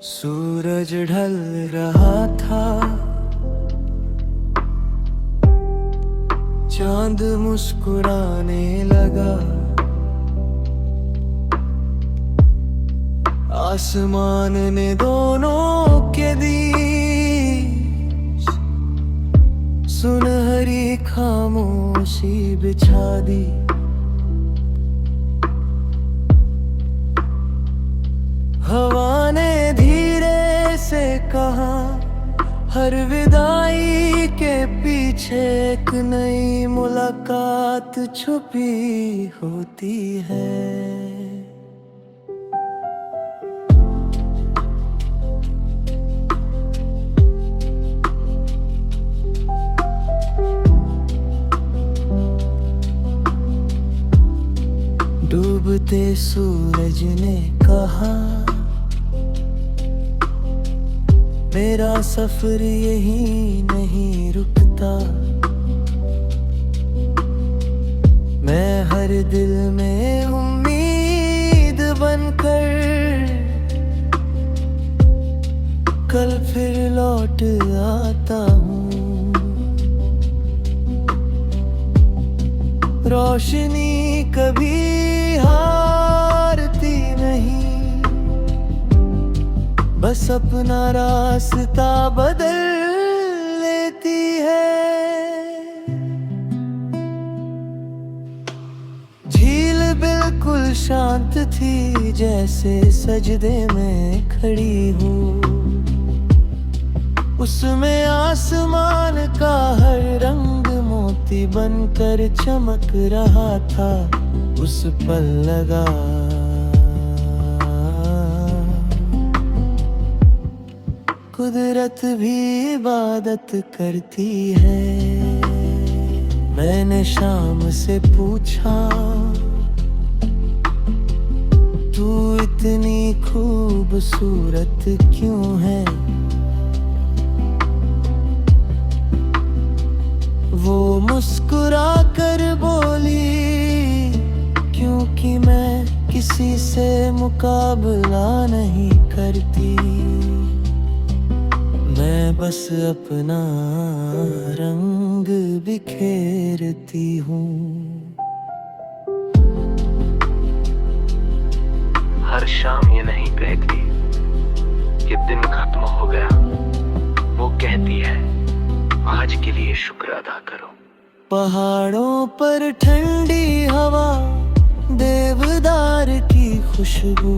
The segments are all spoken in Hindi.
सूरज ढल रहा था, चांद मुस्कुराने लगा। आसमान ने दोनों के बीच सुनहरी खामोशी बिछा दी। हवा ने धीरे से कहा, हर विदाई के पीछे एक नई मुलाकात छुपी होती है। डूबते सूरज ने कहा, मेरा सफर यही नहीं रुकता। मैं हर दिल में उम्मीद बनकर कल फिर लौट आता हूँ। रोशनी कभी हारती नहीं, बस अपना रास्ता बदल लेती है। झील बिल्कुल शांत थी, जैसे सजदे में खड़ी हूँ। उसमें आसमान का हर रंग मोती बनकर चमक रहा था। उस पल लगा कुदरत भी इबादत करती है। मैंने शाम से पूछा, तू इतनी खूबसूरत क्यों है? वो मुस्कुरा कर बोली, क्योंकि मैं किसी से मुकाबला नहीं करती। मैं बस अपना रंग बिखेरती हूँ। हर शाम ये नहीं कहती कि दिन खत्म हो गया, वो कहती है आज के लिए शुक्र अदा करो। पहाड़ों पर ठंडी हवा, देवदार की खुशबू,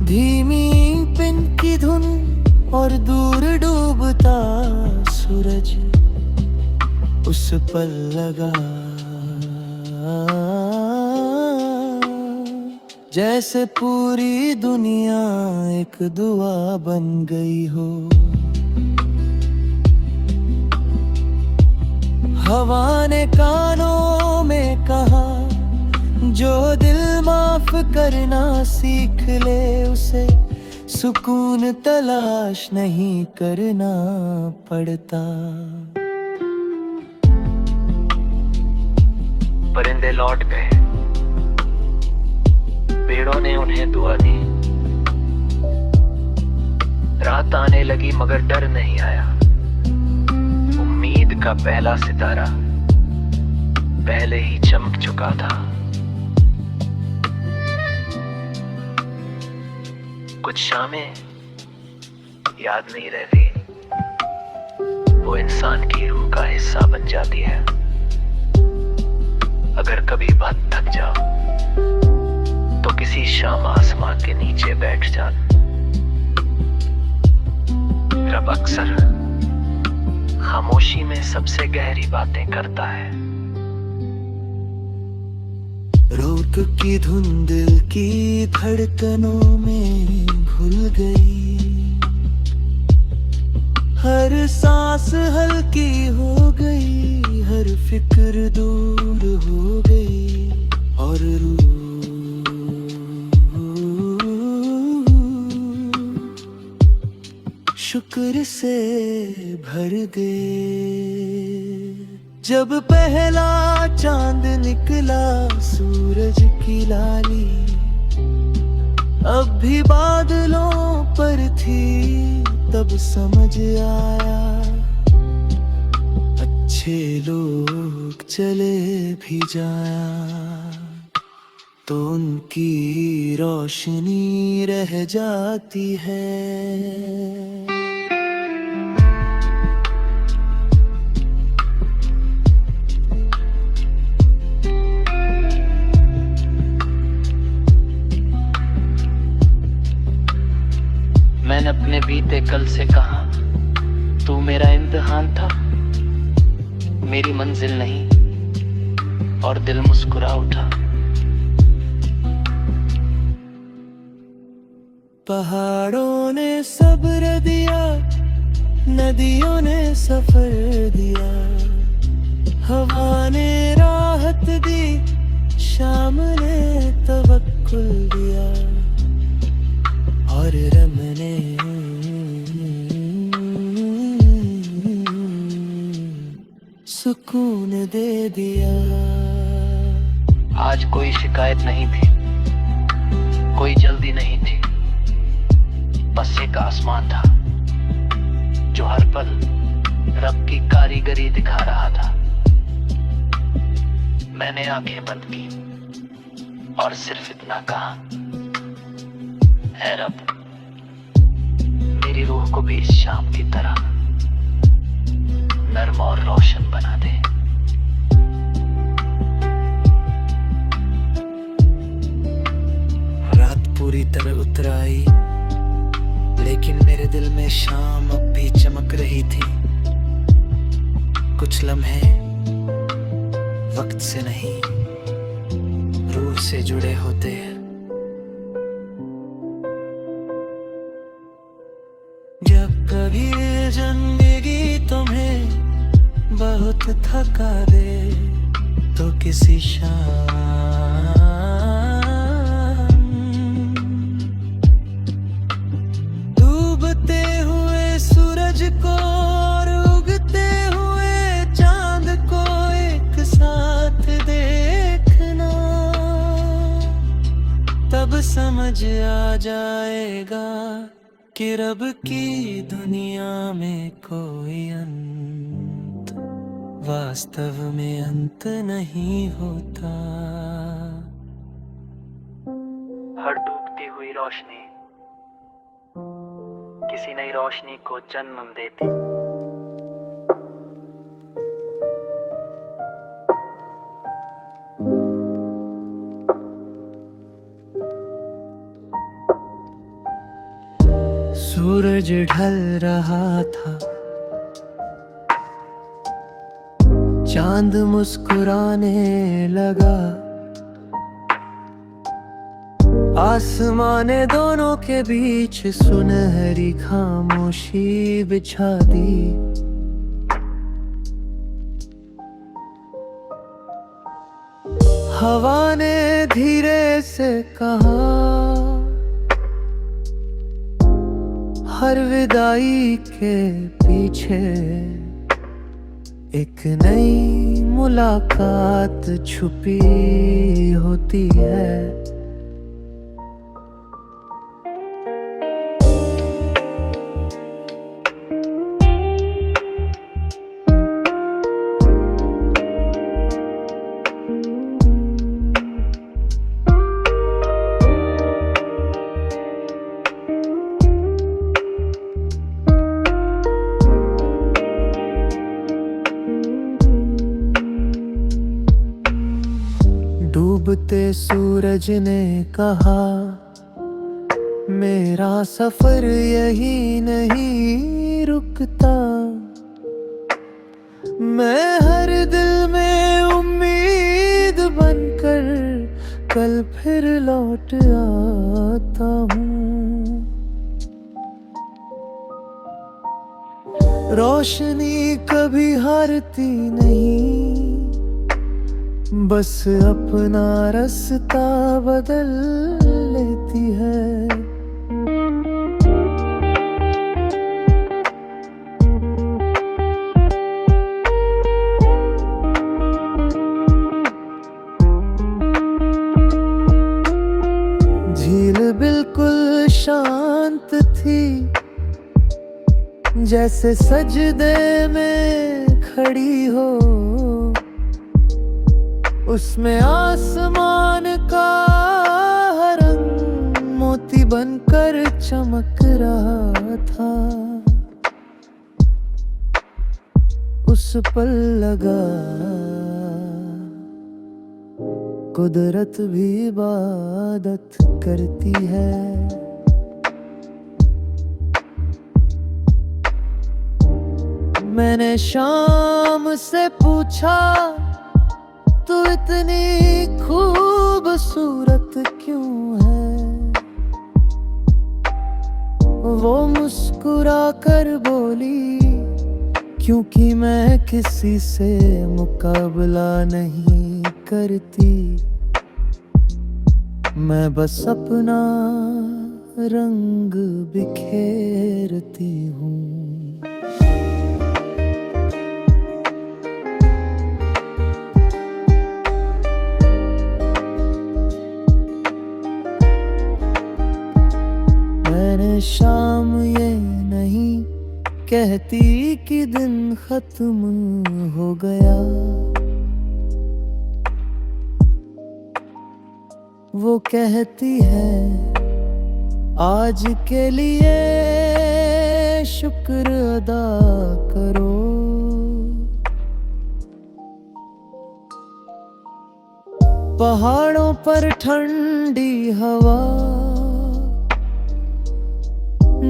धीमी पिन की धुन और दूर डूबता सूरज। उस पल लगा जैसे पूरी दुनिया एक दुआ बन गई हो। हवा ने कानों में कहा, जो दिल माफ करना सीख ले, उसे सुकून तलाश नहीं करना पड़ता। परिंदे लौट गए, पेड़ों ने उन्हें दुआ दी। रात आने लगी मगर डर नहीं आया। उम्मीद का पहला सितारा पहले ही चमक चुका था। कुछ शामें याद नहीं रहती, वो इंसान की रूह का हिस्सा बन जाती है। अगर कभी बहुत थक जाओ तो किसी शाम आसमां के नीचे बैठ जाना। रब अक्सर खामोशी में सबसे गहरी बातें करता है। रोक की धुन दिल की धड़कनों में घुल गई। हर सांस हल्की हो गई, हर फिक्र दूर हो गई और रूह शुक्र से भर गए। जब पहला चांद निकला सूरज की लाली अब भी बादलों पर थी, तब समझ आया अच्छे लोग चले भी जाया तो उनकी रोशनी रह जाती है। मैंने अपने बीते कल से कहा, तू मेरा इम्तिहान था, मेरी मंजिल नहीं, और दिल मुस्कुरा उठा। पहाड़ों ने सब्र दिया, नदियों ने सफर दिया, हवा ने राहत दी, शाम ने तवक्कुल दिया, और रम ने सुकून दे दिया। आज कोई शिकायत नहीं थी, कोई जल्दी नहीं थी, बस एक आसमान था जो हर पल रब की कारीगरी दिखा रहा था। मैंने आंखें बंद की और सिर्फ इतना कहा, है रब, मेरी रूह को भी इस शाम की तरह नर्म और रोशन बना दे। रात पूरी तरह उतर आई, लेकिन मेरे दिल में शाम अब भी चमक रही थी। कुछ लम्हे वक्त से नहीं, रूह से जुड़े होते हैं। जब कभी जिंदगी तुम्हें बहुत थका दे, तो किसी शाम डूबते हुए सूरज को और उगते हुए चांद को एक साथ देखना, तब समझ आ जाएगा कि रब की दुनिया में कोई अंत, वास्तव में अंत नहीं होता। हर डूबती हुई रोशनी किसी नई रोशनी को जन्म देती। सूरज ढल रहा था, चांद मुस्कुराने लगा, आसमाने दोनों के बीच सुनहरी खामोशी बिछा दी। हवा ने धीरे से कहा, हर विदाई के पीछे एक नई मुलाकात छुपी होती है। डूबते सूरज ने कहा, मेरा सफर यही नहीं रुकता, मैं हर दिल में उम्मीद बनकर कल फिर लौट आता हूँ। रोशनी कभी हारती नहीं, बस अपना रास्ता बदल लेती है। झील बिल्कुल जैसे सजदे में खड़ी हो, उसमें आसमान का रंग मोती बनकर चमक रहा था। उस पल लगा कुदरत भी इबादत करती है। मैंने शाम से पूछा, तू इतनी खूबसूरत क्यों है? वो मुस्कुरा कर बोली, क्योंकि मैं किसी से मुकाबला नहीं करती, मैं बस अपना रंग बिखेरती हूँ। मैंने शाम ये नहीं कहती कि दिन खत्म हो गया, वो कहती है आज के लिए शुक्र अदा करो। पहाड़ों पर ठंडी हवा,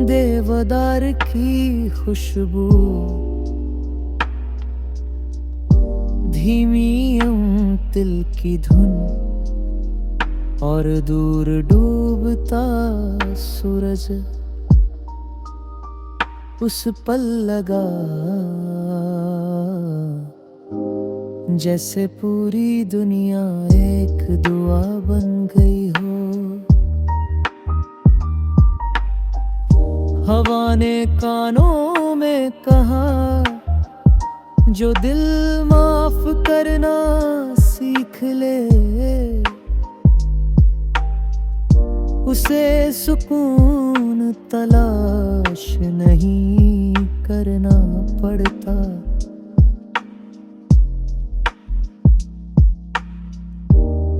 देवदार की खुशबू, धीमी तिल की धुन और दूर डूबता सूरज। उस पल लगा जैसे पूरी दुनिया एक दुआ बन गई हो। हवा ने कानों में कहा, जो दिल माफ करना सीख ले, उसे सुकून तलाश नहीं करना पड़ता।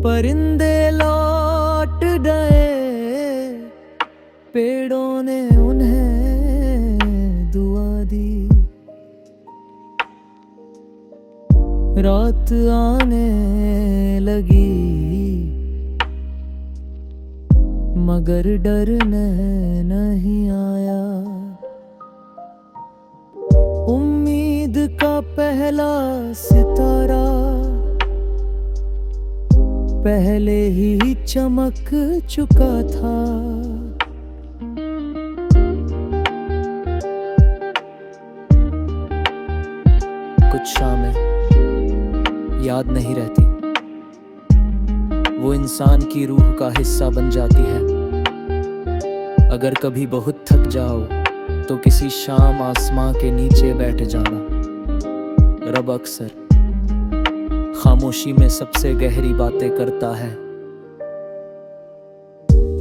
परिंदे लौट गए, पेड़ों ने उन्हें दुआ दी। रात आने लगी, मगर डरने नहीं आया। उम्मीद का पहला सितारा पहले ही चमक चुका था। कुछ शामें याद नहीं रहती, वो इंसान की रूह का हिस्सा बन जाती है। अगर कभी बहुत थक जाओ तो किसी शाम आसमां के नीचे बैठ जाना। रब अक्सर खामोशी में सबसे गहरी बातें करता है।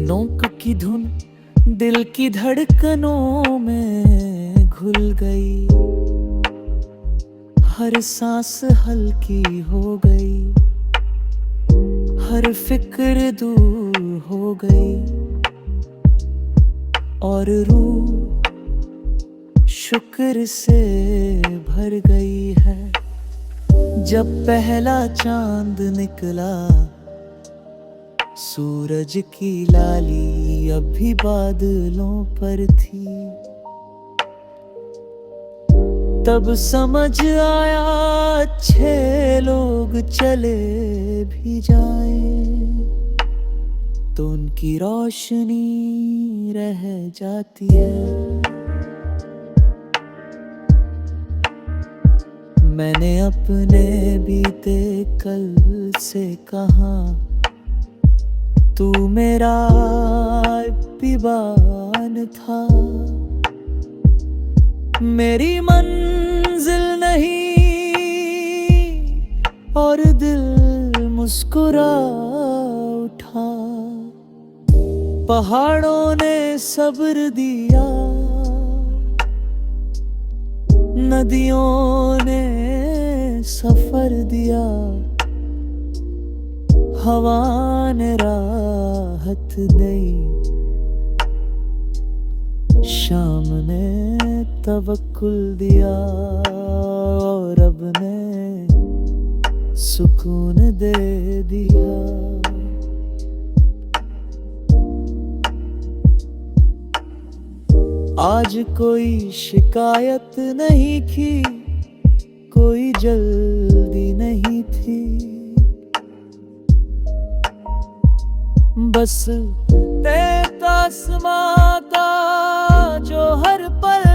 नोक की धुन दिल की धड़कनों में घुल गई, हर सांस हल्की हो गई, हर फिक्र दूर हो गई और रूह शुक्र से भर गई है। जब पहला चांद निकला, सूरज की लाली अब भी बादलों पर थी। तब समझ आया अच्छे लोग चले भी जाएं तो उनकी रोशनी रह जाती है। मैंने अपने बीते कल से कहा, तू मेरा इब्तिबान था, मेरी मंजिल नहीं और दिल मुस्कुरा उठा। पहाड़ों ने सब्र दिया, नदियों ने सफर दिया, हवा ने राहत दी, शाम ने तवक्कुल दिया और रब ने सुकून दे दिया। आज कोई शिकायत नहीं थी, कोई जल्दी नहीं थी, बस देता आसमां का जो हर पल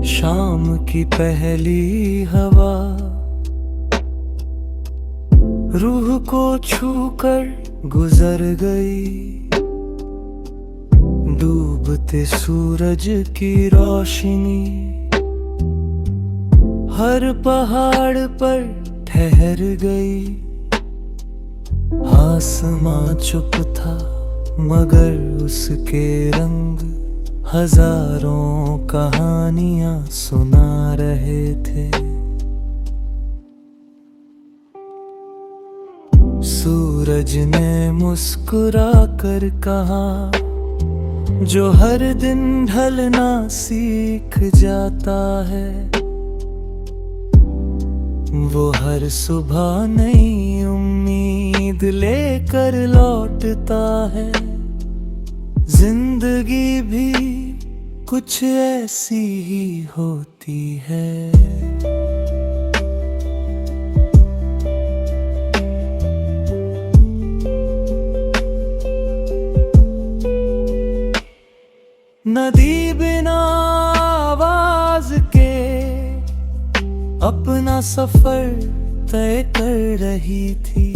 शाम की पहली हवा रूह को छूकर गुजर गई, डूबते सूरज की रोशनी हर पहाड़ पर ठहर गई। आसमां चुप था मगर उसके रंग हजारों कहानियां सुना रहे थे। सूरज ने मुस्कुरा कर कहा, जो हर दिन ढलना सीख जाता है, वो हर सुबह नई उम्मीद लेकर लौटता है। जिंदगी भी कुछ ऐसी ही होती है। नदी बिना आवाज के अपना सफर तय कर रही थी,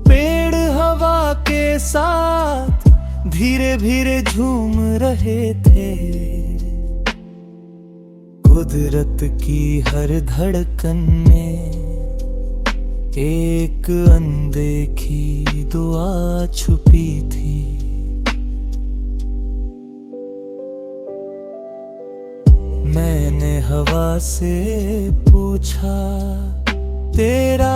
पेड़ हवा के साथ धीरे धीरे झूम रहे थे। कुदरत की हर धड़कन में एक अनदेखी दुआ छुपी थी। मैंने हवा से पूछा, तेरा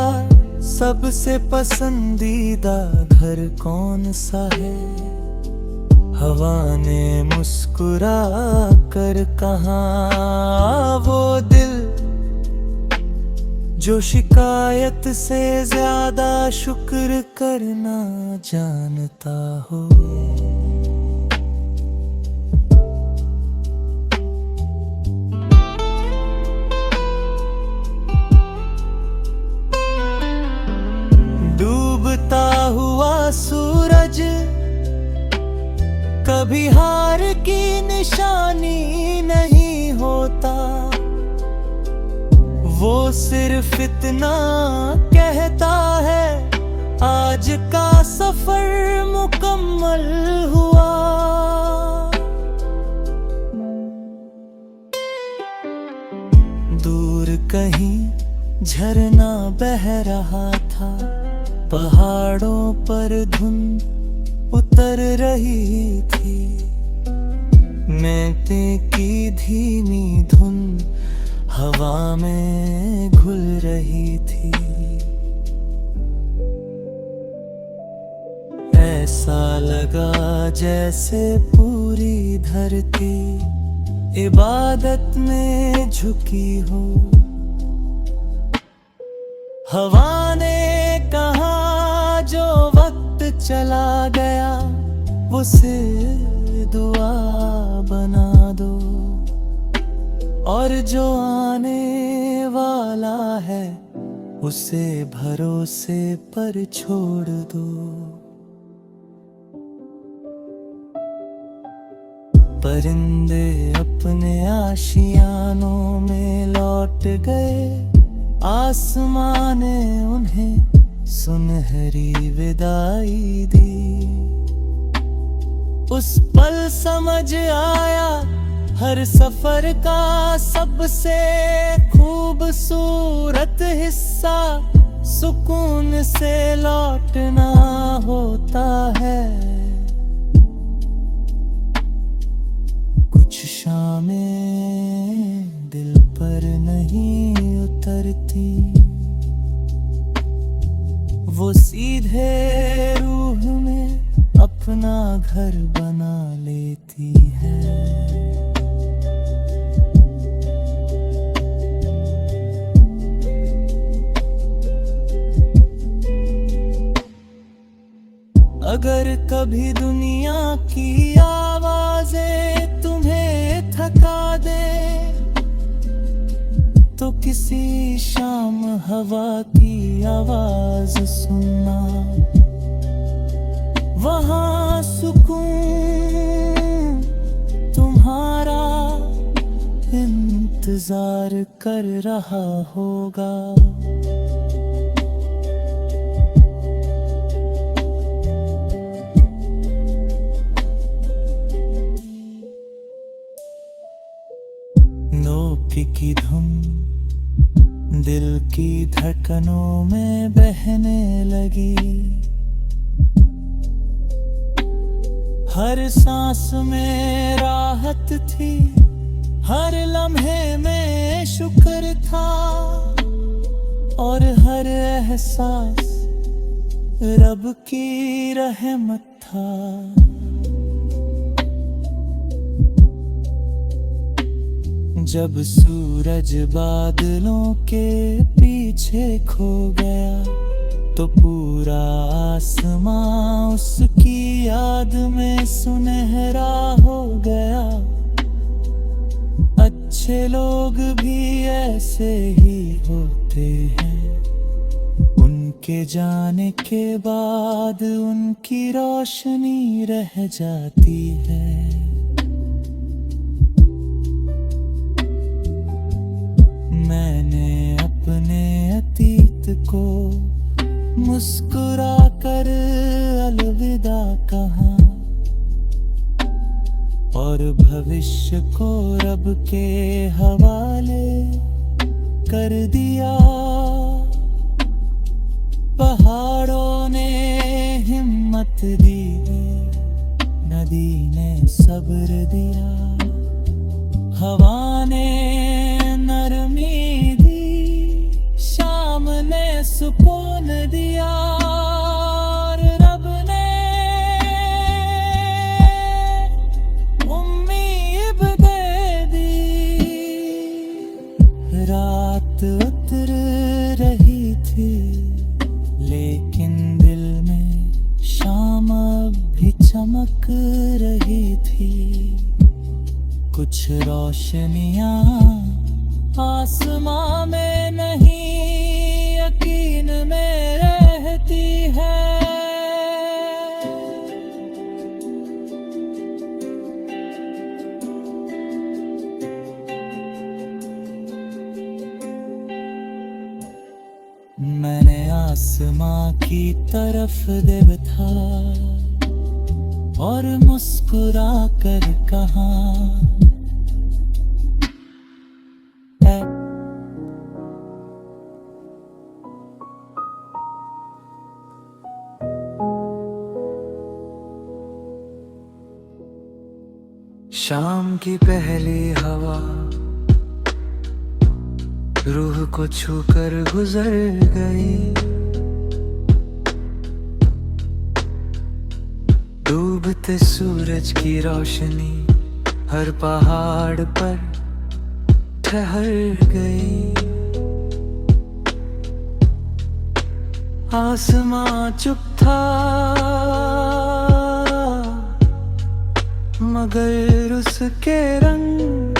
सबसे पसंदीदा घर कौन सा है? हवा ने मुस्कुरा कर कहा, वो दिल जो शिकायत से ज्यादा शुक्र करना जानता हो। डूबता हुआ सूरज कभी हार की निशानी नहीं होता, वो सिर्फ इतना कहता है, आज का सफर मुकम्मल हुआ। दूर कहीं झरना बह रहा था, पहाड़ों पर धुंध उतर रही थी। मेटे की धीमी धुन हवा में घुल रही थी। ऐसा लगा जैसे पूरी धरती इबादत में झुकी हो। हवा ने कहा, जो वक्त चला गया उसे दुआ बना दो, और जो आने वाला है उसे भरोसे पर छोड़ दो। परिंदे अपने आशियानों में लौट गए, आसमां ने उन्हें सुनहरी विदाई दी। उस पल समझ आया, हर सफर का सबसे हिस्सा सुकून से लौटना होता है। कुछ शामें दिल पर नहीं उतरती, वो सीधे रूह में अपना घर बना लेती है। अगर कभी दुनिया की आवाजें तुम्हें थका दे, तो किसी शाम हवा की आवाज सुनना, वहाँ सुकून तुम्हारा इंतजार कर रहा होगा। नोक की धुन दिल की धड़कनों में बहने लगी, हर सांस में राहत थी, हर लम्हे में शुक्र था, और हर एहसास रब की रहमत था। जब सूरज बादलों के पीछे खो गया, तो पूरा आसमां उसकी याद में सुनहरा हो गया। अच्छे लोग भी ऐसे ही होते हैं, उनके जाने के बाद उनकी रोशनी रह जाती है। मैंने अपने अतीत को मुस्कुरा कर अलविदा कहा, और भविष्य को रब के हवाले कर दिया। पहाड़ों ने हिम्मत दी, नदी ने सब्र दिया, हवा ने नरमी दी, शाम ने सुकून दिया, और रब ने उम्मीद दे दी। रात उतर रही थी, लेकिन दिल में शाम भी चमक रही थी। कुछ रोशनियां आसमां में नहीं, यकीन में रहती है। मैंने आसमां की तरफ देखा और मुस्कुरा कर कहा, शाम की पहली हवा रूह को छूकर गुजर गई। डूबते सूरज की रोशनी हर पहाड़ पर ठहर गई। आसमां चुप था, मगर उसके रंग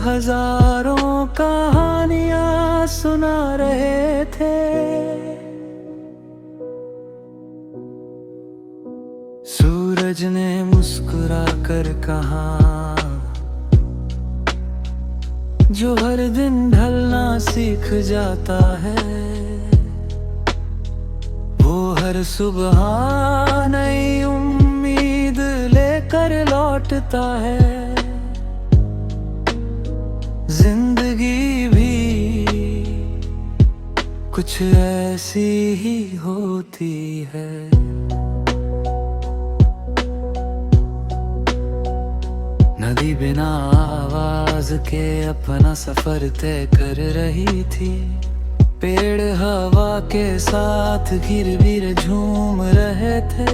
हजारों कहानियां सुना रहे थे। सूरज ने मुस्कुरा कर कहा, जो हर दिन ढलना सीख जाता है, वो हर सुबह नई उम्मीद लेकर लौटता है। जिंदगी भी कुछ ऐसी ही होती है। नदी बिना आवाज के अपना सफर तय कर रही थी। पेड़ हवा के साथ घिर घिर झूम रहे थे।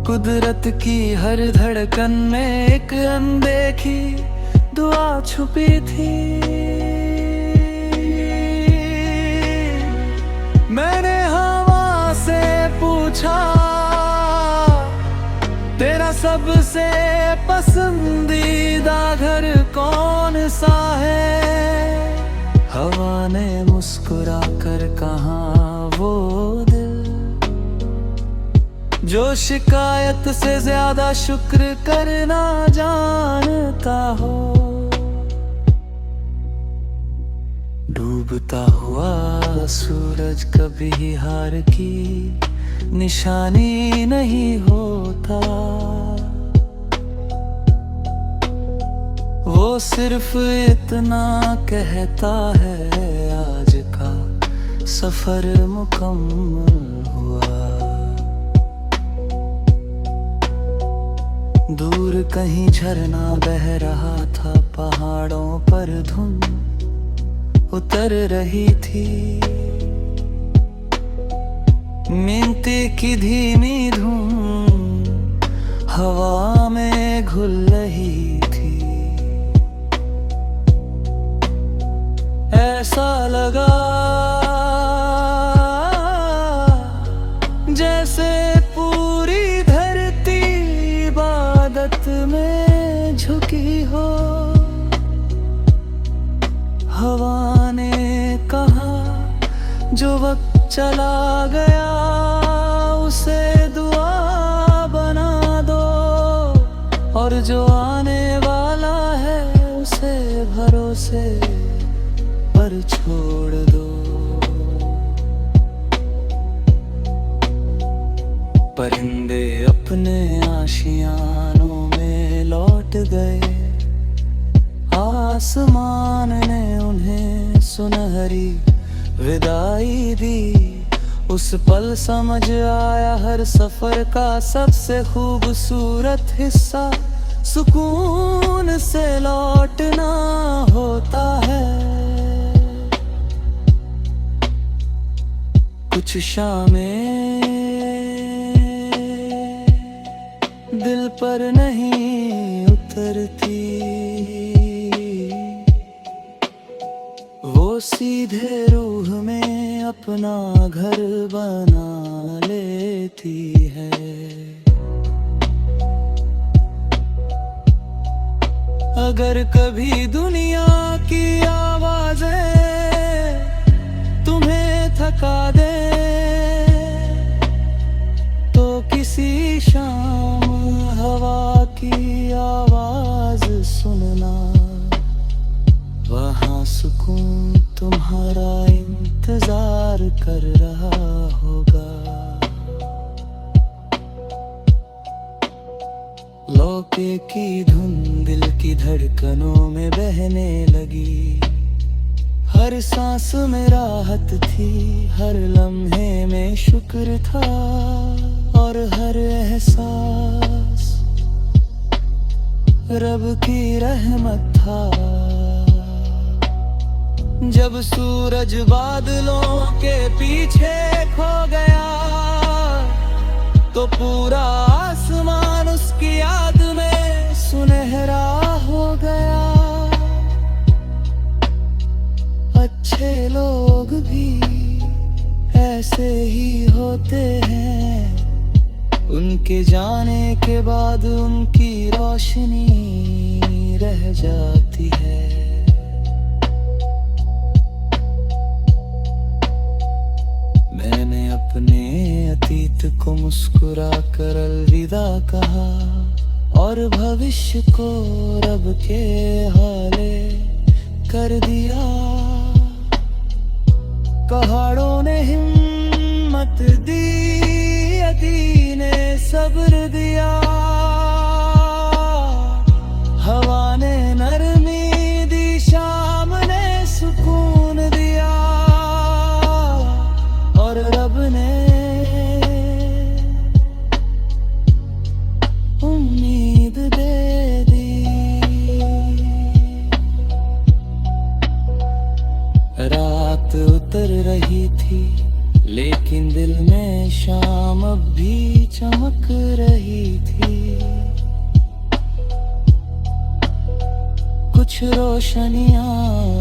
कुदरत की हर धड़कन में एक अनदेखी दुआ छुपी थी। मैंने हवा से पूछा, तेरा सबसे पसंदीदा घर कौन सा है? हवा ने मुस्कुरा कर कहा, वो दिल जो शिकायत से ज्यादा शुक्र करना जानता हो। डूबता हुआ सूरज कभी हार की निशानी नहीं होता। वो सिर्फ इतना कहता है, आज का सफर मुकम्मल हुआ। दूर कहीं झरना बह रहा था, पहाड़ों पर धुंध उतर रही थी। मिनती की धीमी धूम हवा में घुल रही थी। ऐसा लगा जैसे पूरी धरती इबादत में झुकी हो। हवा ने कहा, जो वक्त चला गया उसे दुआ बना दो, और जो आने वाला है उसे भरोसे पर छोड़ दो। परिंदे अपने आशियानों में लौट गए। आसमान ने उन्हें सुनहरी विदाई दी। उस पल समझ आया, हर सफर का सबसे खूबसूरत हिस्सा सुकून से लौटना होता है। कुछ शामें दिल पर नहीं उतरती, वो सीधे रूह में अपना घर बना लेती है। अगर कभी दुनिया की आवाजें तुम्हें थका दे, तो किसी शाम हवा की आवाज सुनना। वहाँ सुकून तुम्हारा इंतजार कर रहा होगा। लौके की धुन दिल की धड़कनों में बहने लगी। हर सांस में राहत थी, हर लम्हे में शुक्र था, और हर एहसास रब की रहमत था। जब सूरज बादलों के पीछे खो गया, तो पूरा आसमान उसकी याद में सुनहरा हो गया। अच्छे लोग भी ऐसे ही होते हैं, उनके जाने के बाद उनकी रोशनी रह जाती है। मैंने अपने अतीत को मुस्कुरा कर अलविदा कहा, और भविष्य को रब के हवाले कर दिया। पहाड़ों ने हिम्मत दी, नदी ने सब्र दिया, हवा ने नरमी दी, शाम ने सुकून दिया। रही थी, लेकिन दिल में शाम अब भी चमक रही थी। कुछ रोशनियां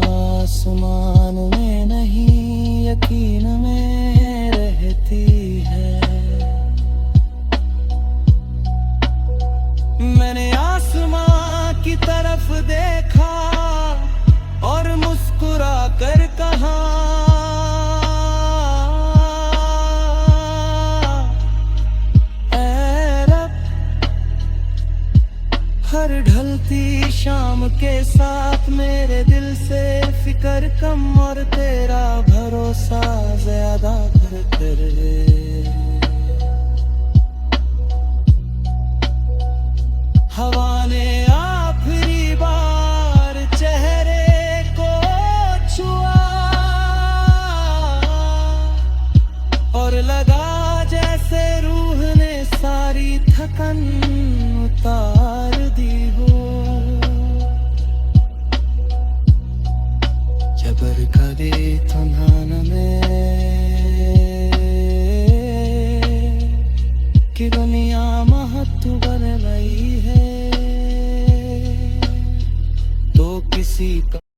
आसमान में नहीं, यकीन में रहती है। मैंने आसमां की तरफ देखा और मुस्कुरा कर कहा, ऐ रब, हर ढलती शाम के साथ मेरे दिल से फिक्र कम और तेरा भरोसा ज्यादा कर हवा ने आखिरी बार चेहरे को छुआ और लगा जैसे रूह ने सारी थकन उतार दी हो। जबर कदे तन्हान में कि दुनिया महत्व बन रही है, तो किसी का